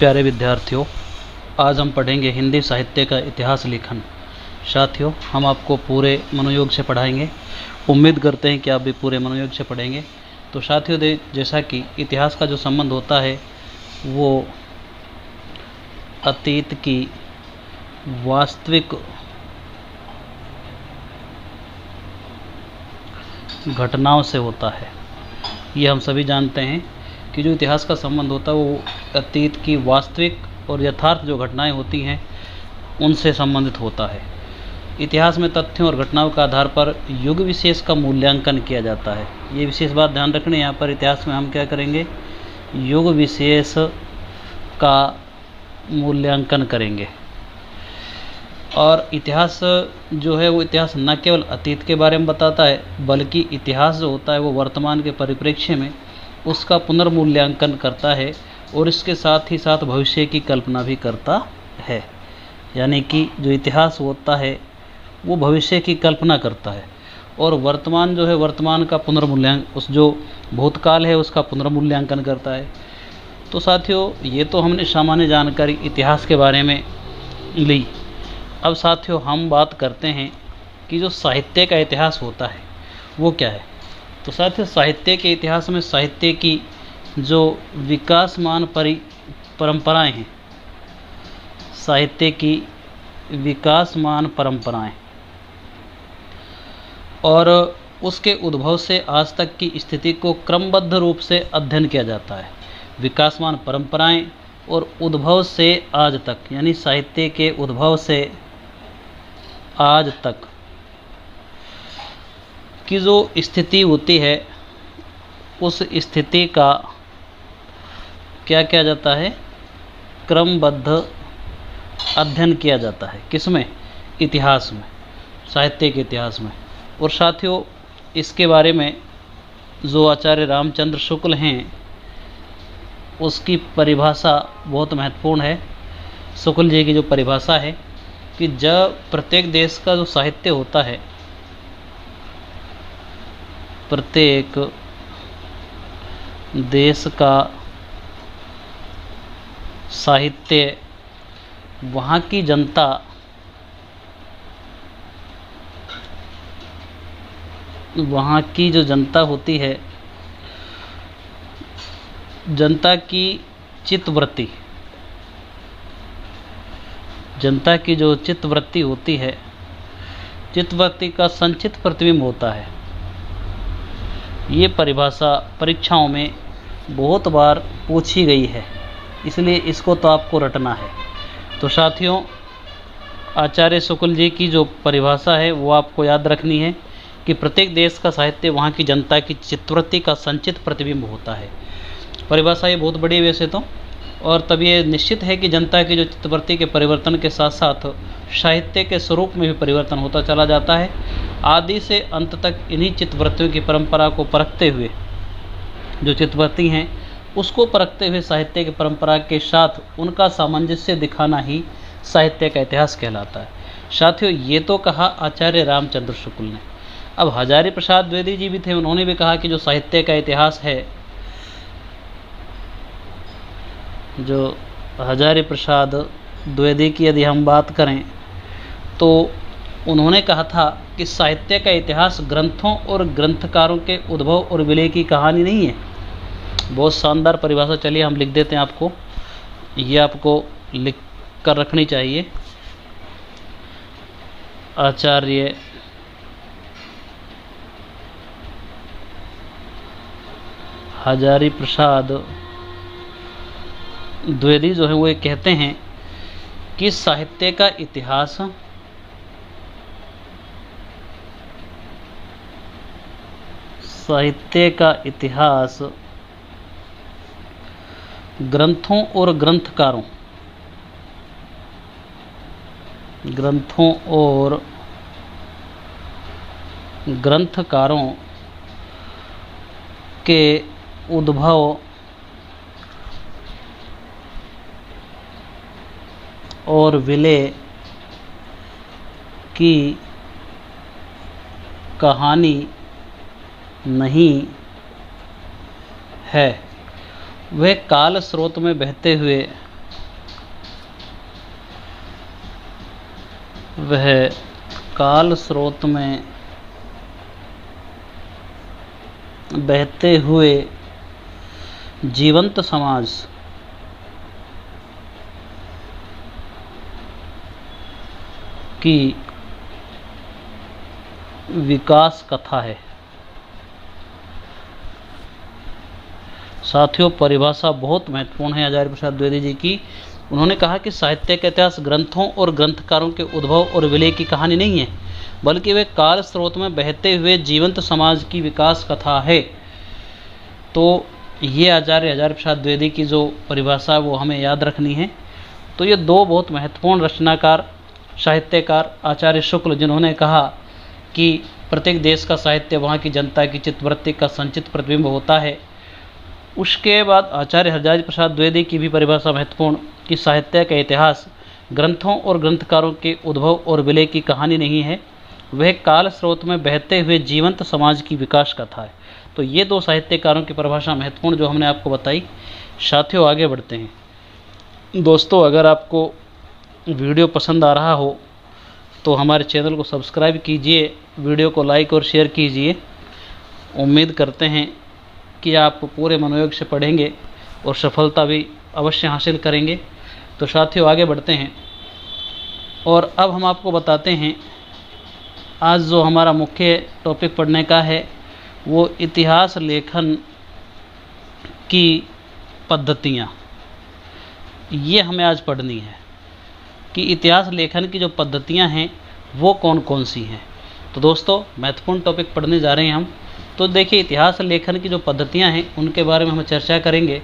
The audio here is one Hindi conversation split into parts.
प्यारे विद्यार्थियों, आज हम पढ़ेंगे हिंदी साहित्य का इतिहास लेखन। साथियों, हम आपको पूरे मनोयोग से पढ़ाएंगे। उम्मीद करते हैं कि आप भी पूरे मनोयोग से पढ़ेंगे। तो साथियों, जैसा कि इतिहास का जो संबंध होता है वो अतीत की वास्तविक घटनाओं से होता है। ये हम सभी जानते हैं कि जो इतिहास का संबंध होता है वो अतीत की वास्तविक और यथार्थ जो घटनाएं होती हैं उनसे संबंधित होता है। इतिहास में तथ्यों और घटनाओं के आधार पर युग विशेष का मूल्यांकन किया जाता है। ये विशेष बात ध्यान रखनी है। यहाँ पर इतिहास में हम क्या करेंगे, युग विशेष का मूल्यांकन करेंगे। और इतिहास जो है वो इतिहास न केवल अतीत के बारे में बताता है, बल्कि इतिहास जो होता है वो वर्तमान के परिप्रेक्ष्य में उसका पुनर्मूल्यांकन करता है और इसके साथ ही साथ भविष्य की कल्पना भी करता है। यानी कि जो इतिहास होता है वो भविष्य की कल्पना करता है और वर्तमान जो है वर्तमान का पुनर्मूल्यांकन, उस जो भूतकाल है उसका पुनर्मूल्यांकन करता है। तो साथियों, ये तो हमने सामान्य जानकारी इतिहास के बारे में ली। अब साथियों, हम बात करते हैं कि जो साहित्य का इतिहास होता है वो क्या है। तो साथियों, साहित्य के इतिहास में साहित्य की जो विकासमान परंपराएं हैं, साहित्य की विकासमान परंपराएं और उसके उद्भव से आज तक की स्थिति को क्रमबद्ध रूप से अध्ययन किया जाता है। विकासमान परंपराएं और उद्भव से आज तक, यानी साहित्य के उद्भव से आज तक की जो स्थिति होती है उस स्थिति का क्या किया जाता है, क्रमबद्ध अध्ययन किया जाता है। किसमें? इतिहास में, साहित्य के इतिहास में। और साथियों, इसके बारे में जो आचार्य रामचंद्र शुक्ल हैं उसकी परिभाषा बहुत महत्वपूर्ण है। शुक्ल जी की जो परिभाषा है कि जब प्रत्येक देश का जो साहित्य होता है, प्रत्येक देश का साहित्य वहाँ की जनता वहाँ की जो जनता होती है, जनता की चित्तवृत्ति, जनता की जो चित्तवृत्ति होती है, चित्तवृत्ति का संचित प्रतिबिंब होता है। ये परिभाषा परीक्षाओं में बहुत बार पूछी गई है, इसलिए इसको तो आपको रटना है। तो साथियों, आचार्य शुक्ल जी की जो परिभाषा है वो आपको याद रखनी है कि प्रत्येक देश का साहित्य वहाँ की जनता की चित्तवृत्ति का संचित प्रतिबिंब होता है। परिभाषा ये बहुत बड़ी है वैसे तो, और तब ये निश्चित है कि जनता की जो चित्तवृत्ति के परिवर्तन के साथ साथ साहित्य के स्वरूप में भी परिवर्तन होता चला जाता है। आदि से अंत तक इन्हीं चित्तवृत्तियों की परंपरा को परखते हुए, जो चित्तवृत्ति हैं उसको परखते हुए साहित्य की परंपरा के साथ उनका सामंजस्य दिखाना ही साहित्य का इतिहास कहलाता है। साथियों, ये तो कहा आचार्य रामचंद्र शुक्ल ने। अब हजारी प्रसाद द्विवेदी जी भी थे, उन्होंने भी कहा कि जो साहित्य का इतिहास है, जो हजारी प्रसाद द्विवेदी की यदि हम बात करें तो उन्होंने कहा था कि साहित्य का इतिहास ग्रंथों और ग्रंथकारों के उद्भव और विलय की कहानी नहीं है। बहुत शानदार परिभाषा। चलिए हम लिख देते हैं आपको, ये आपको लिख कर रखनी चाहिए। आचार्य हजारी प्रसाद द्विवेदी जो है वो ये कहते हैं कि साहित्य का इतिहास ग्रंथों और ग्रंथकारों के उद्भव और विलय की कहानी नहीं है। वह काल स्रोत में बहते हुए वह काल स्रोत में बहते हुए जीवंत समाज की विकास कथा है। साथियों, परिभाषा बहुत महत्वपूर्ण है आचार्य प्रसाद द्विवेदी जी की। उन्होंने कहा कि साहित्य का इतिहास ग्रंथों और ग्रंथकारों के उद्भव और विलय की कहानी नहीं है, बल्कि वे काल स्रोत में बहते हुए जीवंत समाज की विकास कथा है। तो ये आचार्य प्रसाद द्विवेदी की जो परिभाषा वो हमें याद रखनी है। तो ये दो बहुत महत्वपूर्ण रचनाकार साहित्यकार आचार्य शुक्ल, जिन्होंने कहा कि प्रत्येक देश का साहित्य वहाँ की जनता की चित्तवृत्ति का संचित प्रतिबिंब होता है। उसके बाद आचार्य हरिदास प्रसाद द्विवेदी की भी परिभाषा महत्वपूर्ण कि साहित्य का इतिहास ग्रंथों और ग्रंथकारों के उद्भव और विलय की कहानी नहीं है, वह काल स्रोत में बहते हुए जीवंत समाज की विकास कथा है। तो ये दो साहित्यकारों की परिभाषा महत्वपूर्ण जो हमने आपको बताई। साथियों, आगे बढ़ते हैं। दोस्तों, अगर आपको वीडियो पसंद आ रहा हो तो हमारे चैनल को सब्सक्राइब कीजिए, वीडियो को लाइक और शेयर कीजिए। उम्मीद करते हैं कि आप पूरे मनोयोग से पढ़ेंगे और सफलता भी अवश्य हासिल करेंगे। तो साथियों, आगे बढ़ते हैं और अब हम आपको बताते हैं आज जो हमारा मुख्य टॉपिक पढ़ने का है वो इतिहास लेखन की पद्धतियाँ। ये हमें आज पढ़नी है कि इतिहास लेखन की जो पद्धतियाँ हैं वो कौन कौन सी हैं। तो दोस्तों, महत्वपूर्ण टॉपिक पढ़ने जा रहे हैं हम। तो देखिए, इतिहास लेखन की जो पद्धतियाँ हैं उनके बारे में हम चर्चा करेंगे।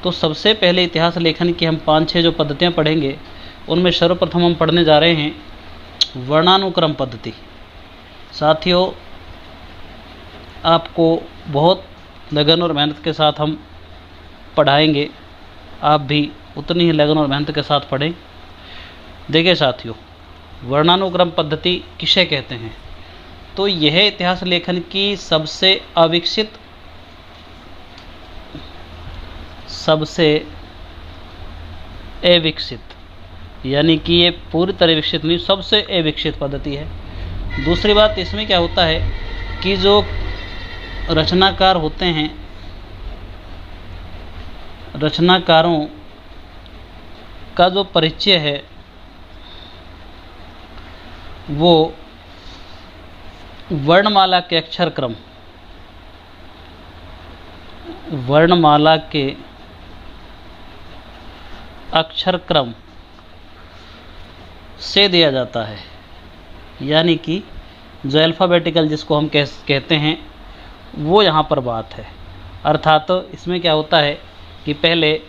तो सबसे पहले इतिहास लेखन की हम 5-6 जो पद्धतियाँ पढ़ेंगे, उनमें सर्वप्रथम हम पढ़ने जा रहे हैं वर्णानुक्रम पद्धति। साथियों, आपको बहुत लगन और मेहनत के साथ हम पढ़ाएंगे, आप भी उतनी ही लगन और मेहनत के साथ पढ़ें। देखिए साथियों, वर्णानुक्रम पद्धति किसे कहते हैं? तो यह इतिहास लेखन की सबसे अविकसित, सबसे अविकसित, यानी कि ये पूरी तरह विकसित नहीं, सबसे अविकसित पद्धति है। दूसरी बात इसमें क्या होता है कि जो रचनाकार होते हैं, रचनाकारों का जो परिचय है वो वर्णमाला के अक्षर क्रम, वर्णमाला के अक्षर क्रम से दिया जाता है। यानी कि जो अल्फ़ाबेटिकल जिसको हम कहते हैं वो यहाँ पर बात है। अर्थात तो इसमें क्या होता है कि पहले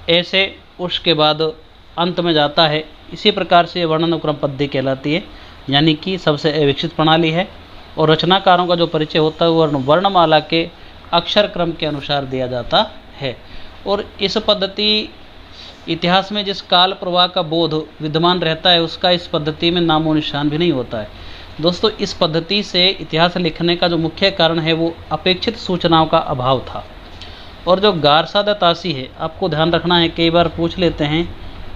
ऐसे, उसके बाद अंत में जाता है। इसी प्रकार से वर्णानुक्रम पद्धति कहलाती है, यानी कि सबसे अविकसित प्रणाली है। और रचनाकारों का जो परिचय होता है वो वर्णमाला के अक्षर क्रम के अनुसार दिया जाता है। और इस पद्धति, इतिहास में जिस काल प्रवाह का बोध विद्यमान रहता है उसका इस पद्धति में नामो निशान भी नहीं होता है। दोस्तों, इस पद्धति से इतिहास लिखने का जो मुख्य कारण है वो अपेक्षित सूचनाओं का अभाव था। और जो गारसा दत्तासी है, आपको ध्यान रखना है, कई बार पूछ लेते हैं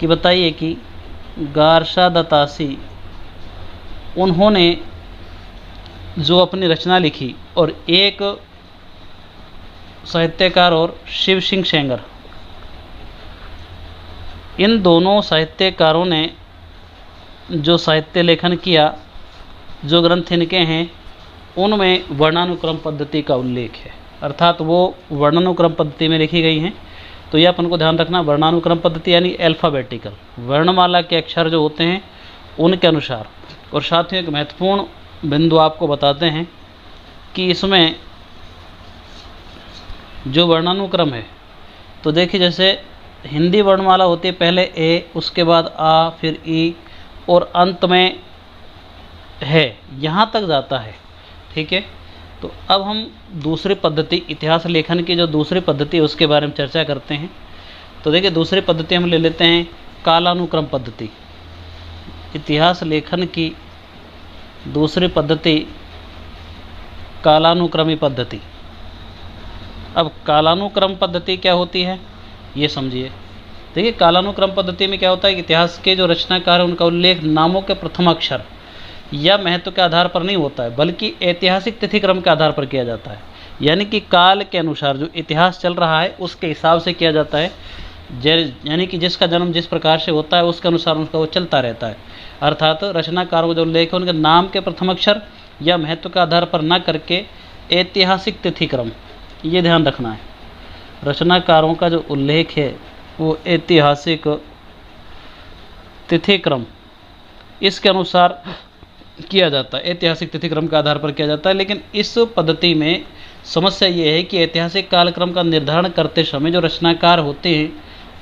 कि बताइए कि गारसा दत्तासी उन्होंने जो अपनी रचना लिखी, और एक साहित्यकार और शिव सिंह सेंगर, इन दोनों साहित्यकारों ने जो साहित्य लेखन किया, जो ग्रंथ इनके हैं उनमें वर्णानुक्रम पद्धति का उल्लेख है। अर्थात वो वर्णानुक्रम पद्धति में लिखी गई हैं। तो ये अपन को ध्यान रखना, वर्णानुक्रम पद्धति यानी अल्फ़ाबेटिकल, वर्णमाला के अक्षर जो होते हैं उनके अनुसार। और साथ ही एक महत्वपूर्ण बिंदु आपको बताते हैं कि इसमें जो वर्णानुक्रम है, तो देखिए जैसे हिंदी वर्णमाला होती है, पहले ए, उसके बाद आ, फिर ई और अंत में है, यहाँ तक जाता है। ठीक है। तो अब हम दूसरी पद्धति, इतिहास लेखन की जो दूसरी पद्धति है उसके बारे में चर्चा करते हैं। तो देखिए, दूसरी पद्धति हम ले लेते हैं कालानुक्रम पद्धति। इतिहास लेखन की दूसरी पद्धति कालानुक्रमी पद्धति। अब कालानुक्रम पद्धति क्या होती है ये समझिए। देखिए कालानुक्रम पद्धति में क्या होता है कि इतिहास के जो रचनाकार हैं उनका उल्लेख नामों के प्रथम अक्षर या महत्व के आधार पर नहीं होता है, बल्कि ऐतिहासिक तिथि क्रम के आधार पर किया जाता है। यानी कि काल के अनुसार जो इतिहास चल रहा है उसके हिसाब से किया जाता है। यानी कि जिसका जन्म जिस प्रकार से होता है उसके अनुसार उसका वो चलता रहता है। अर्थात रचनाकारों को जो उल्लेख है उनके नाम के प्रथम अक्षर या महत्व के आधार पर न करके ऐतिहासिक तिथि क्रम, ये ध्यान रखना है। रचनाकारों का जो उल्लेख है वो ऐतिहासिक तिथि क्रम इसके अनुसार किया जाता है, ऐतिहासिक तिथि क्रम के आधार पर किया जाता है। लेकिन इस पद्धति में समस्या ये है कि ऐतिहासिक कालक्रम का निर्धारण करते समय जो रचनाकार होते हैं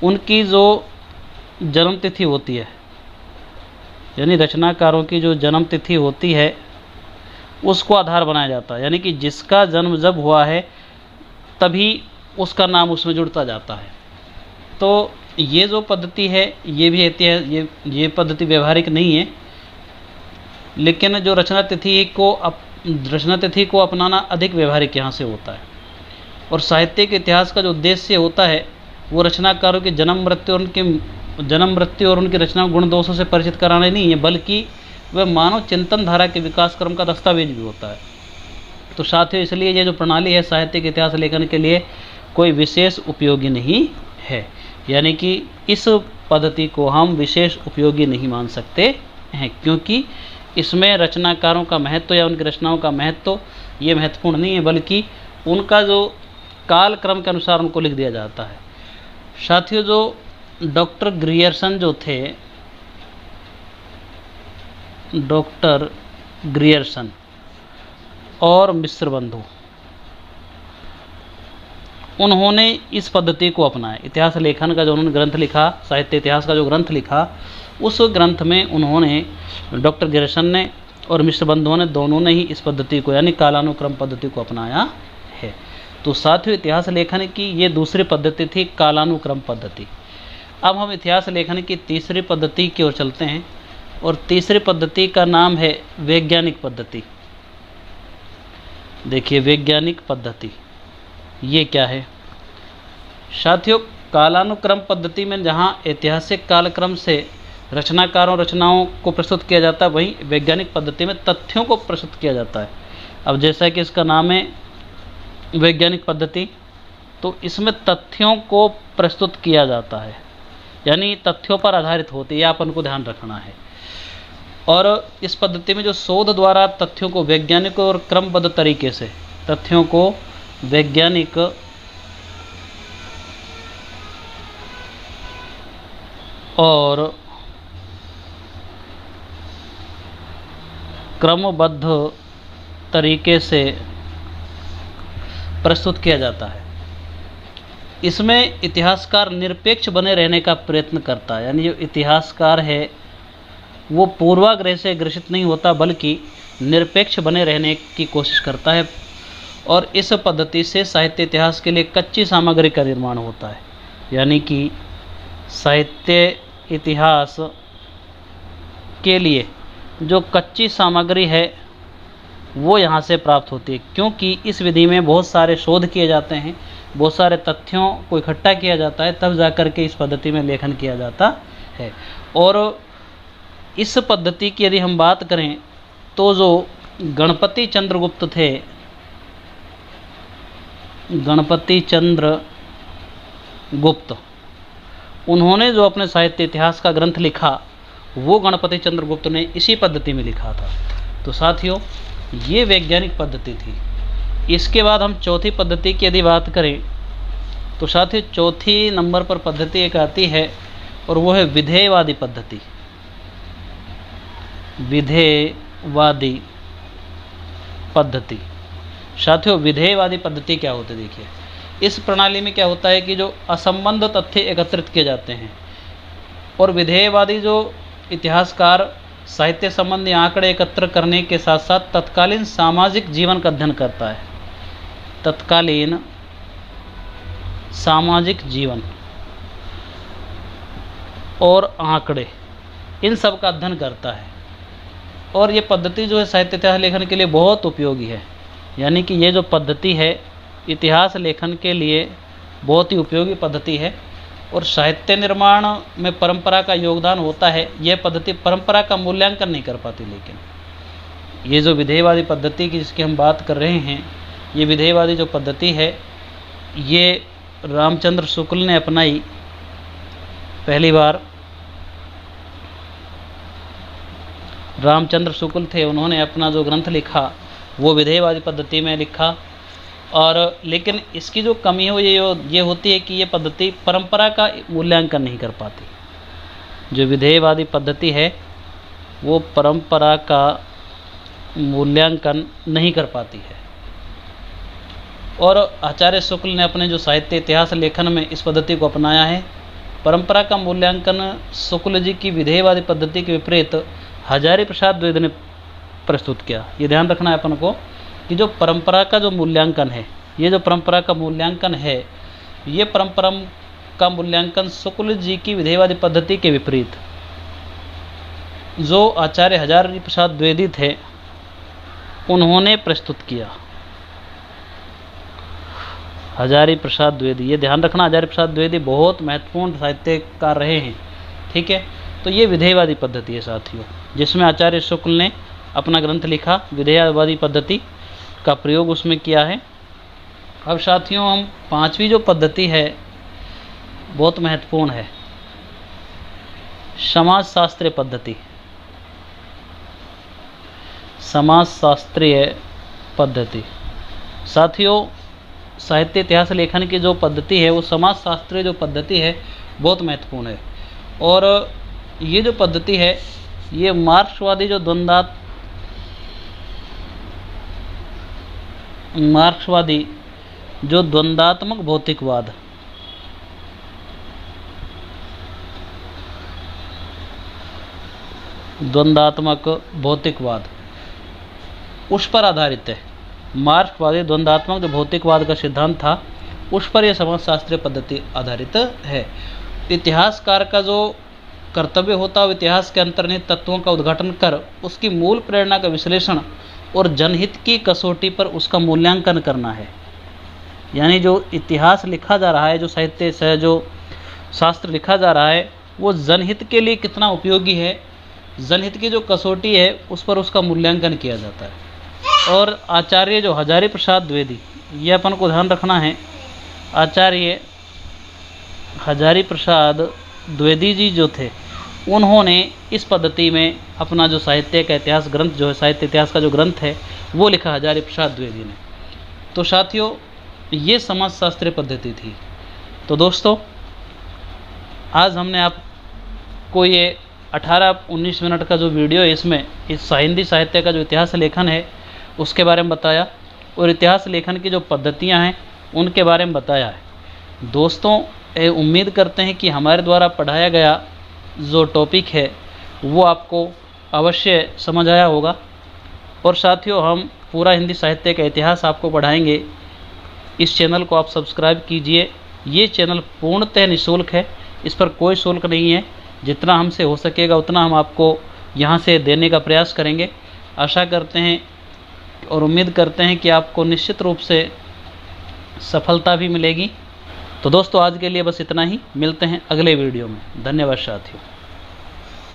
उनकी जो जन्म तिथि होती है, यानी रचनाकारों की जो जन्म तिथि होती है उसको आधार बनाया जाता है। यानी कि जिसका जन्म जब हुआ है तभी उसका नाम उसमें जुड़ता जाता है। तो ये जो पद्धति है ये भी ये पद्धति व्यवहारिक नहीं है, लेकिन जो रचना तिथि को अपनाना अधिक व्यवहारिक यहाँ से होता है। और साहित्य के इतिहास का जो उद्देश्य होता है वो रचनाकारों की जन्म मृत्यु और उनकी रचना गुण दोषों से परिचित कराना नहीं है, बल्कि वह मानव चिंतन धारा के विकास क्रम का दस्तावेज भी होता है। तो साथियों, इसलिए ये जो प्रणाली है साहित्य के इतिहास लेखन के लिए कोई विशेष उपयोगी नहीं है। यानी कि इस पद्धति को हम विशेष उपयोगी नहीं मान सकते हैं, क्योंकि इसमें रचनाकारों का महत्व या उनकी रचनाओं का महत्व ये महत्वपूर्ण नहीं है, बल्कि उनका जो काल क्रम के अनुसार उनको लिख दिया जाता है। साथियों, जो डॉक्टर ग्रियर्सन जो थे, डॉक्टर ग्रियर्सन और मिस्र बंधु, उन्होंने इस पद्धति को अपनाया। इतिहास लेखन का जो उन्होंने ग्रंथ लिखा, साहित्य इतिहास का जो ग्रंथ लिखा, उस ग्रंथ में उन्होंने डॉक्टर ग्रियर्सन ने और मिस्र बंधुओं ने दोनों ने ही इस पद्धति को यानी कालानुक्रम पद्धति को अपनाया है। तो साथियों, इतिहास लेखन की ये दूसरी पद्धति थी, कालानुक्रम पद्धति। अब हम इतिहास लेखन की तीसरी पद्धति की ओर चलते हैं, और तीसरी पद्धति का नाम है वैज्ञानिक पद्धति। देखिए, वैज्ञानिक पद्धति ये क्या है? साथियों, कालानुक्रम पद्धति में जहाँ ऐतिहासिक कालक्रम से रचनाओं को प्रस्तुत किया जाता है, वहीं वैज्ञानिक पद्धति में तथ्यों को प्रस्तुत किया जाता है। अब जैसा कि इसका नाम है वैज्ञानिक पद्धति, तो इसमें तथ्यों को प्रस्तुत किया जाता है, यानी तथ्यों पर आधारित होती है, अपन को ध्यान रखना है। और इस पद्धति में जो शोध द्वारा तथ्यों को वैज्ञानिक और क्रमबद्ध तरीके से तथ्यों को वैज्ञानिक और क्रमबद्ध तरीके से प्रस्तुत किया जाता है। इसमें इतिहासकार निरपेक्ष बने रहने का प्रयत्न करता है, यानी जो इतिहासकार है वो पूर्वाग्रह से ग्रसित नहीं होता, बल्कि निरपेक्ष बने रहने की कोशिश करता है। और इस पद्धति से साहित्य इतिहास के लिए कच्ची सामग्री का निर्माण होता है, यानी कि साहित्य इतिहास के लिए जो कच्ची सामग्री है वो यहाँ से प्राप्त होती है, क्योंकि इस विधि में बहुत सारे शोध किए जाते हैं, बहुत सारे तथ्यों को इकट्ठा किया जाता है, तब जाकर के इस पद्धति में लेखन किया जाता है। और इस पद्धति की यदि हम बात करें तो जो गणपति चंद्रगुप्त थे, गणपति चंद्र गुप्त, उन्होंने जो अपने साहित्य इतिहास का ग्रंथ लिखा वो गणपति चंद्रगुप्त ने इसी पद्धति में लिखा था। तो साथियों, ये वैज्ञानिक पद्धति थी। इसके बाद हम चौथी पद्धति की यदि बात करें तो साथियों, चौथी नंबर पर पद्धति एक आती है और वो है विधेयवादी पद्धति। विधेयवादी पद्धति। साथियों, विधेयवादी पद्धति क्या होती है? देखिए, इस प्रणाली में क्या होता है कि जो असंबद्ध तथ्य एकत्रित किए जाते हैं, और विधेयवादी जो इतिहासकार साहित्य संबंधी आंकड़े एकत्र करने के साथ साथ तत्कालीन सामाजिक जीवन का अध्ययन करता है। तत्कालीन सामाजिक जीवन और आंकड़े, इन सब का अध्ययन करता है। और ये पद्धति जो है साहित्य इतिहास लेखन के लिए बहुत उपयोगी है, यानी कि ये जो पद्धति है इतिहास लेखन के लिए बहुत ही उपयोगी पद्धति है। और साहित्य निर्माण में परंपरा का योगदान होता है, यह पद्धति परंपरा का मूल्यांकन नहीं कर पाती। लेकिन ये जो विधेयवादी पद्धति की जिसकी हम बात कर रहे हैं, ये विधेयवादी जो पद्धति है ये रामचंद्र शुक्ल ने अपनाई पहली बार। रामचंद्र शुक्ल थे, उन्होंने अपना जो ग्रंथ लिखा वो विधेयवादी पद्धति में लिखा। और लेकिन इसकी जो कमी है ये होती है कि ये पद्धति परंपरा का मूल्यांकन नहीं कर पाती। जो विधेयवादी पद्धति है वो परंपरा का मूल्यांकन नहीं कर पाती है। और आचार्य शुक्ल ने अपने जो साहित्य इतिहास लेखन में इस पद्धति को अपनाया है। परंपरा का मूल्यांकन शुक्ल जी की विधेयवादी पद्धति के विपरीत हजारी प्रसाद द्विवेदी ने प्रस्तुत किया। ये ध्यान रखना है अपन को कि जो परंपरा का जो मूल्यांकन है, ये जो परंपरा का मूल्यांकन है, ये परंपरा का मूल्यांकन शुक्ल जी की विधेयवादी पद्धति के विपरीत जो आचार्य हजारी प्रसाद द्विवेदी थे उन्होंने प्रस्तुत किया। हजारी प्रसाद द्विवेदी, ये ध्यान रखना, हजारी प्रसाद द्विवेदी बहुत महत्वपूर्ण साहित्यकार रहे हैं। ठीक है, तो ये विधेयवादी पद्धति है साथियों, जिसमें आचार्य शुक्ल ने अपना ग्रंथ लिखा, विधेयवादी पद्धति का प्रयोग उसमें किया है। अब साथियों हम पांचवी जो पद्धति है बहुत महत्वपूर्ण है, समाजशास्त्रीय पद्धति। समाजशास्त्रीय पद्धति साथियों, साहित्य इतिहास लेखन की जो पद्धति है वो समाजशास्त्रीय जो पद्धति है बहुत महत्वपूर्ण है। और ये जो पद्धति है ये मार्क्सवादी जो द्वंद्वात्मक भौतिकवाद, उस पर आधारित है। मार्क्सवादी द्वंद्वात्मक जो भौतिकवाद का सिद्धांत था उस पर यह समाजशास्त्रीय पद्धति आधारित है। इतिहासकार का जो कर्तव्य होता है इतिहास के अंतर्निहित तत्वों का उद्घाटन कर उसकी मूल प्रेरणा का विश्लेषण और जनहित की कसौटी पर उसका मूल्यांकन करना है। यानी जो इतिहास लिखा जा रहा है, जो साहित्य से जो शास्त्र लिखा जा रहा है वो जनहित के लिए कितना उपयोगी है, जनहित की जो कसौटी है उस पर उसका मूल्यांकन किया जाता है। और आचार्य जो हजारी प्रसाद द्विवेदी, ये अपन को ध्यान रखना है, आचार्य हजारी प्रसाद द्विवेदी जी जो थे उन्होंने इस पद्धति में अपना जो साहित्य का इतिहास ग्रंथ जो है, साहित्य इतिहास का जो ग्रंथ है वो लिखा हजारी प्रसाद द्विवेदी ने। तो साथियों ये समाजशास्त्रीय पद्धति थी। तो दोस्तों आज हमने आपको ये 18-19 मिनट का जो वीडियो है इसमें इस हिंदी साहित्य का जो इतिहास लेखन है उसके बारे में बताया और इतिहास लेखन की जो पद्धतियां हैं उनके बारे में बताया है। दोस्तों उम्मीद करते हैं कि हमारे द्वारा पढ़ाया गया जो टॉपिक है वो आपको अवश्य समझ आया होगा। और साथियों हम पूरा हिंदी साहित्य का इतिहास आपको पढ़ाएंगे। इस चैनल को आप सब्सक्राइब कीजिए। ये चैनल पूर्णतः निःशुल्क है, इस पर कोई शुल्क नहीं है। जितना हमसे हो सकेगा उतना हम आपको यहाँ से देने का प्रयास करेंगे। आशा करते हैं और उम्मीद करते हैं कि आपको निश्चित रूप से सफलता भी मिलेगी। तो दोस्तों आज के लिए बस इतना ही, मिलते हैं अगले वीडियो में। धन्यवाद साथियों।